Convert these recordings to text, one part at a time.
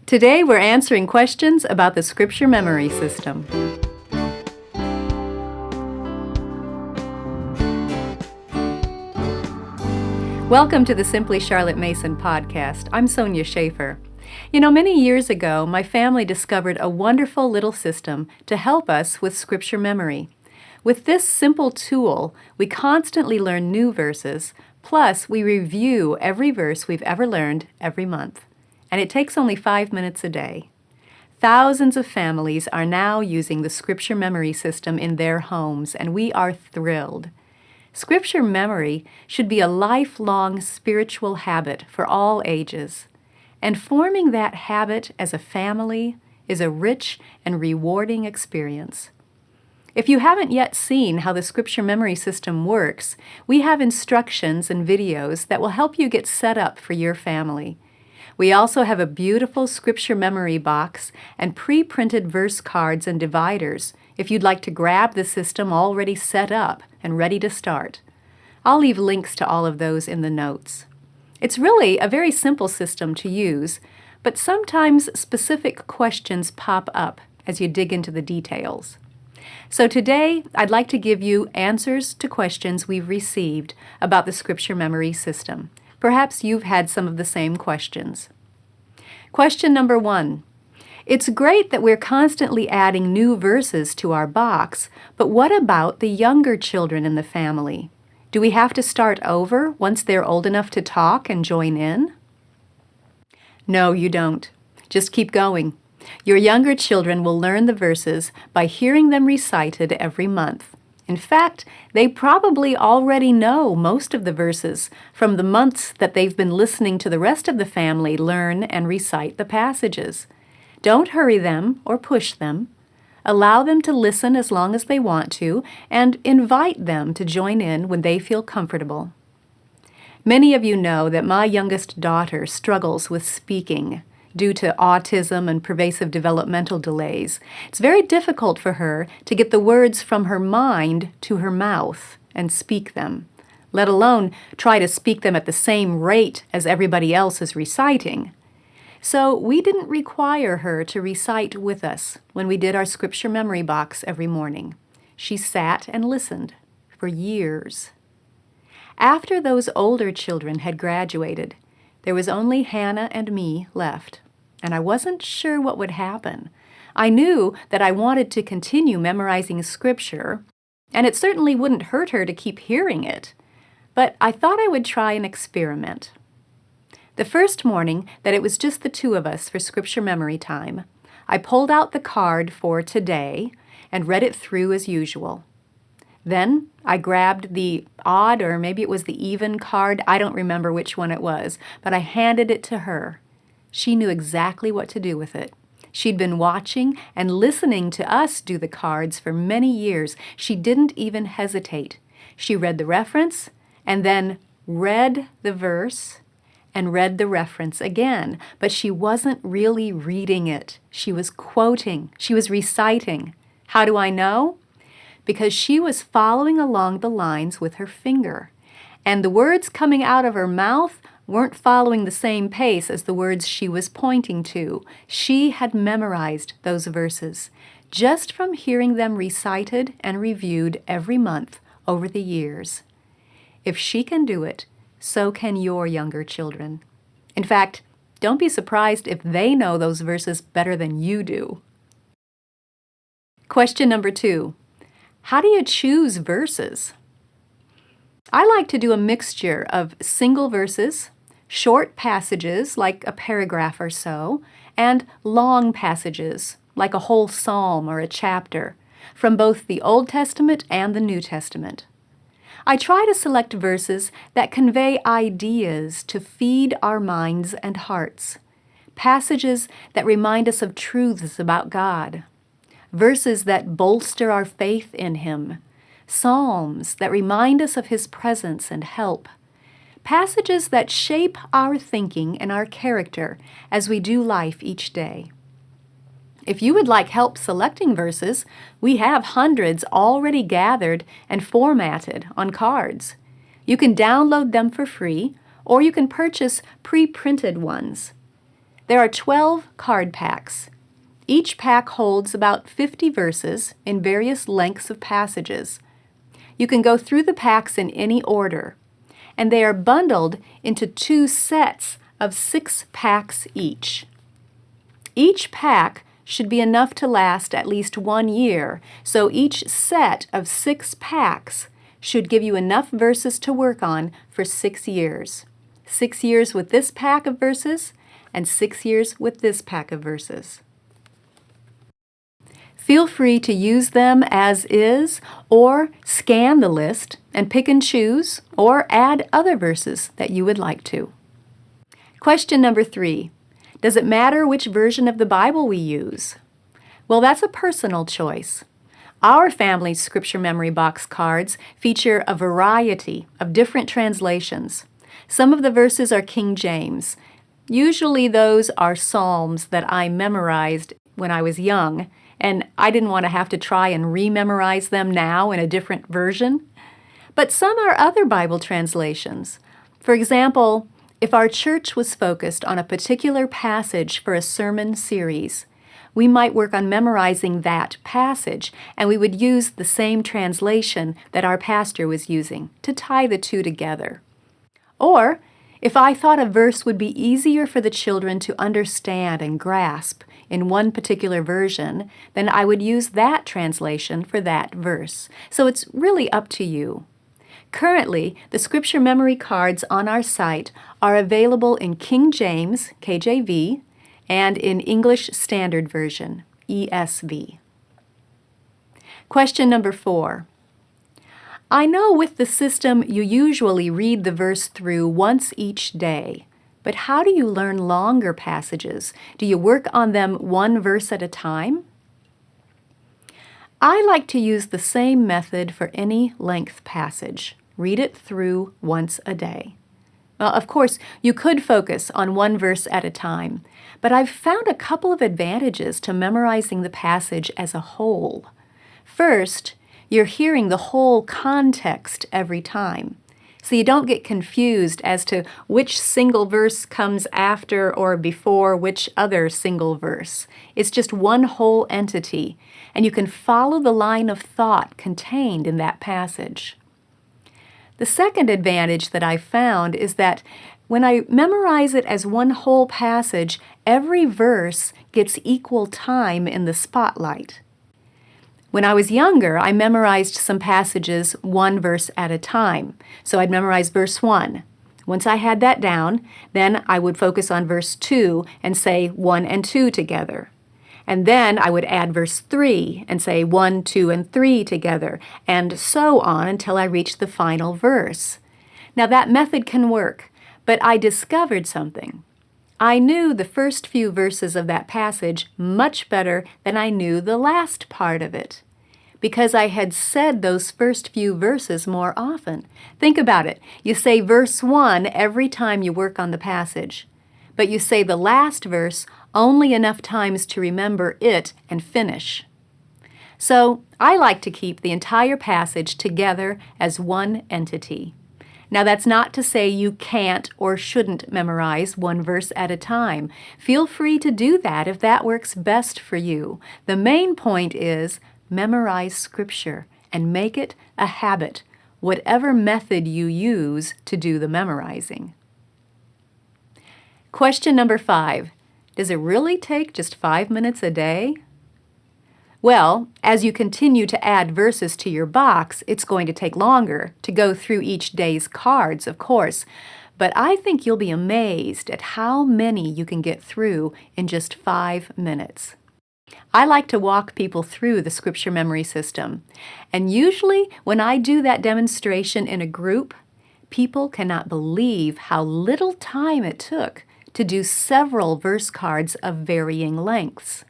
Today we're answering questions about the Scripture memory system. Welcome to the Simply Charlotte Mason podcast. I'm Sonya Schaefer. Many years ago, my family discovered a wonderful little system to help us with Scripture memory. With this simple tool, we constantly learn new verses, plus we review every verse we've ever learned every month. And it takes only 5 minutes a day. Thousands of families are now using the Scripture memory system in their homes, and we are thrilled. Scripture memory should be a lifelong spiritual habit for all ages. And forming that habit as a family is a rich and rewarding experience. If you haven't yet seen how the Scripture memory system works, we have instructions and videos that will help you get set up for your family. We also have a beautiful Scripture memory box and pre-printed verse cards and dividers if you'd like to grab the system already set up and ready to start. I'll leave links to all of those in the notes. It's really a very simple system to use, but sometimes specific questions pop up as you dig into the details. So today, I'd like to give you answers to questions we've received about the Scripture memory system. Perhaps you've had some of the same questions. Question number 1. It's great that we're constantly adding new verses to our box, but what about the younger children in the family? Do we have to start over once they're old enough to talk and join in? No, you don't. Just keep going. Your younger children will learn the verses by hearing them recited every month. In fact, they probably already know most of the verses from the months that they've been listening to the rest of the family learn and recite the passages. Don't hurry them or push them. Allow them to listen as long as they want to, and invite them to join in when they feel comfortable. Many of you know that my youngest daughter struggles with speaking due to autism and pervasive developmental delays. It's very difficult for her to get the words from her mind to her mouth and speak them, let alone try to speak them at the same rate as everybody else is reciting. So we didn't require her to recite with us when we did our Scripture memory box every morning. She sat and listened for years. After those older children had graduated, there was only Hannah and me left, and I wasn't sure what would happen. I knew that I wanted to continue memorizing Scripture, and it certainly wouldn't hurt her to keep hearing it, but I thought I would try an experiment. The first morning that it was just the two of us for Scripture memory time, I pulled out the card for today and read it through as usual. Then I grabbed the odd, or maybe it was the even card, I don't remember which one it was, but I handed it to her. She knew exactly what to do with it. She'd been watching and listening to us do the cards for many years. She didn't even hesitate. She read the reference and then read the verse and read the reference again, but she wasn't really reading it. She was quoting. She was reciting. How do I know? Because she was following along the lines with her finger, and the words coming out of her mouth weren't following the same pace as the words she was pointing to. She had memorized those verses just from hearing them recited and reviewed every month over the years. If she can do it, so can your younger children. In fact, don't be surprised if they know those verses better than you do. Question number 2. How do you choose verses? I like to do a mixture of single verses, short passages like a paragraph or so, and long passages like a whole psalm or a chapter from both the Old Testament and the New Testament. I try to select verses that convey ideas to feed our minds and hearts, passages that remind us of truths about God, verses that bolster our faith in Him, psalms that remind us of His presence and help, passages that shape our thinking and our character as we do life each day. If you would like help selecting verses, we have hundreds already gathered and formatted on cards. You can download them for free, or you can purchase pre-printed ones. There are 12 card packs. Each pack holds about 50 verses in various lengths of passages. You can go through the packs in any order, and they are bundled into 2 sets of 6 packs each. Each pack should be enough to last at least 1 year, so each set of 6 packs should give you enough verses to work on for 6 years. 6 years with this pack of verses, and 6 years with this pack of verses. Feel free to use them as is, or scan the list and pick and choose, or add other verses that you would like to. Question number 3. Does it matter which version of the Bible we use? Well, that's a personal choice. Our family's scripture memory box cards feature a variety of different translations. Some of the verses are King James. Usually those are psalms that I memorized when I was young, and I didn't want to have to try and rememorize them now in a different version. But some are other Bible translations. For example, if our church was focused on a particular passage for a sermon series, we might work on memorizing that passage, and we would use the same translation that our pastor was using to tie the two together. Or, if I thought a verse would be easier for the children to understand and grasp in one particular version, then I would use that translation for that verse. So it's really up to you. Currently, the scripture memory cards on our site are available in King James, KJV, and in English Standard Version, ESV. Question number 4. I know with the system you usually read the verse through once each day, but how do you learn longer passages? Do you work on them one verse at a time? I like to use the same method for any length passage. Read it through once a day. Well, of course, you could focus on one verse at a time, but I've found a couple of advantages to memorizing the passage as a whole. First, you're hearing the whole context every time, so you don't get confused as to which single verse comes after or before which other single verse. It's just one whole entity, and you can follow the line of thought contained in that passage. The second advantage that I found is that when I memorize it as one whole passage, every verse gets equal time in the spotlight. When I was younger, I memorized some passages one verse at a time. So I'd memorize verse 1. Once I had that down, then I would focus on verse 2 and say 1 and 2 together. And then I would add verse 3 and say 1, 2, and 3 together, and so on until I reached the final verse. Now that method can work, but I discovered something. I knew the first few verses of that passage much better than I knew the last part of it, because I had said those first few verses more often. Think about it. You say verse 1 every time you work on the passage, but you say the last verse only enough times to remember it and finish. So I like to keep the entire passage together as one entity. Now that's not to say you can't or shouldn't memorize one verse at a time. Feel free to do that if that works best for you. The main point is memorize Scripture and make it a habit, whatever method you use to do the memorizing. Question number 5. Does it really take just 5 minutes a day? Well, as you continue to add verses to your box, it's going to take longer to go through each day's cards, of course, but I think you'll be amazed at how many you can get through in just 5 minutes. I like to walk people through the scripture memory system, and usually when I do that demonstration in a group, people cannot believe how little time it took to do several verse cards of varying lengths.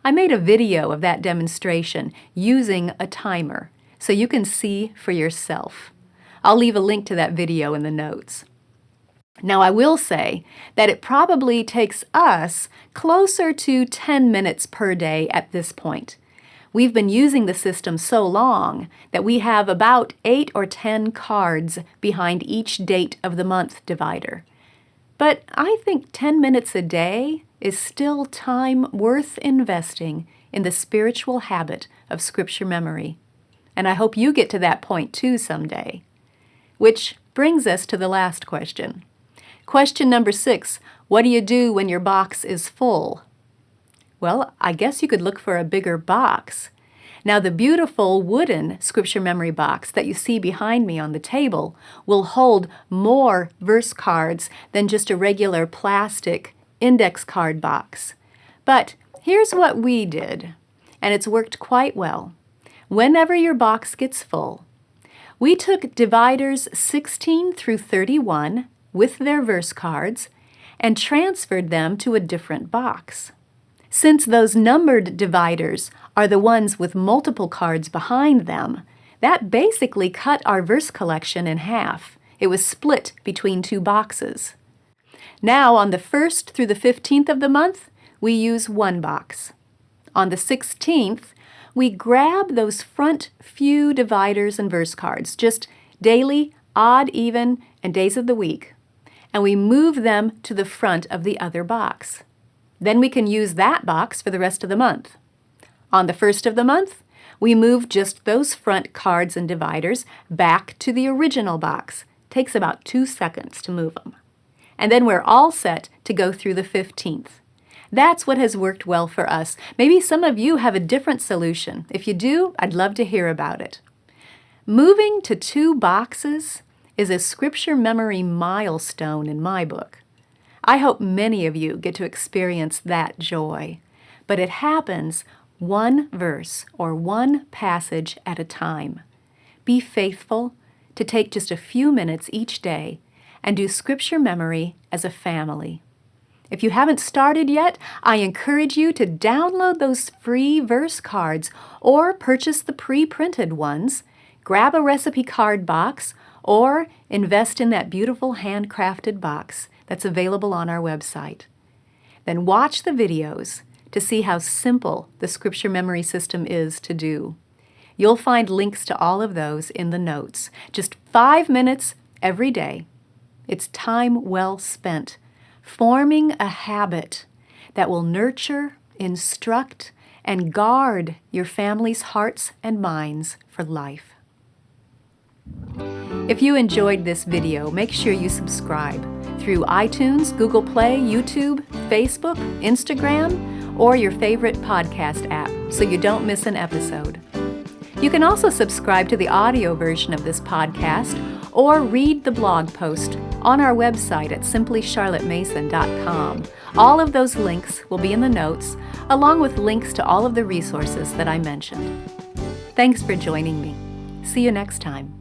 I made a video of that demonstration using a timer, so you can see for yourself. I'll leave a link to that video in the notes. Now I will say that it probably takes us closer to 10 minutes per day at this point. We've been using the system so long that we have about 8 or 10 cards behind each date of the month divider. But I think 10 minutes a day is still time worth investing in the spiritual habit of Scripture memory. And I hope you get to that point too someday. Which brings us to the last question. Question number 6, what do you do when your box is full? Well, I guess you could look for a bigger box. Now, the beautiful wooden Scripture memory box that you see behind me on the table will hold more verse cards than just a regular plastic index card box. But here's what we did, and it's worked quite well. Whenever your box gets full, we took dividers 16 through 31 with their verse cards and transferred them to a different box. Since those numbered dividers are the ones with multiple cards behind them, that basically cut our verse collection in half. It was split between 2 boxes. Now, on the 1st through the 15th of the month, we use 1 box. On the 16th, we grab those front few dividers and verse cards, just daily, odd, even, and days of the week, and we move them to the front of the other box. Then we can use that box for the rest of the month. On the 1st of the month, we move just those front cards and dividers back to the original box. Takes about 2 seconds to move them. And then we're all set to go through the 15th. That's what has worked well for us. Maybe some of you have a different solution. If you do, I'd love to hear about it. Moving to 2 boxes is a Scripture memory milestone in my book. I hope many of you get to experience that joy. But it happens 1 verse or 1 passage at a time. Be faithful to take just a few minutes each day and do Scripture memory as a family. If you haven't started yet, I encourage you to download those free verse cards or purchase the pre-printed ones, grab a recipe card box, or invest in that beautiful handcrafted box that's available on our website. Then watch the videos to see how simple the Scripture memory system is to do. You'll find links to all of those in the notes. Just 5 minutes every day. It's time well spent forming a habit that will nurture, instruct, and guard your family's hearts and minds for life. If you enjoyed this video, make sure you subscribe through iTunes, Google Play, YouTube, Facebook, Instagram, or your favorite podcast app so you don't miss an episode. You can also subscribe to the audio version of this podcast or read the blog post on our website at simplycharlottemason.com. All of those links will be in the notes, along with links to all of the resources that I mentioned. Thanks for joining me. See you next time.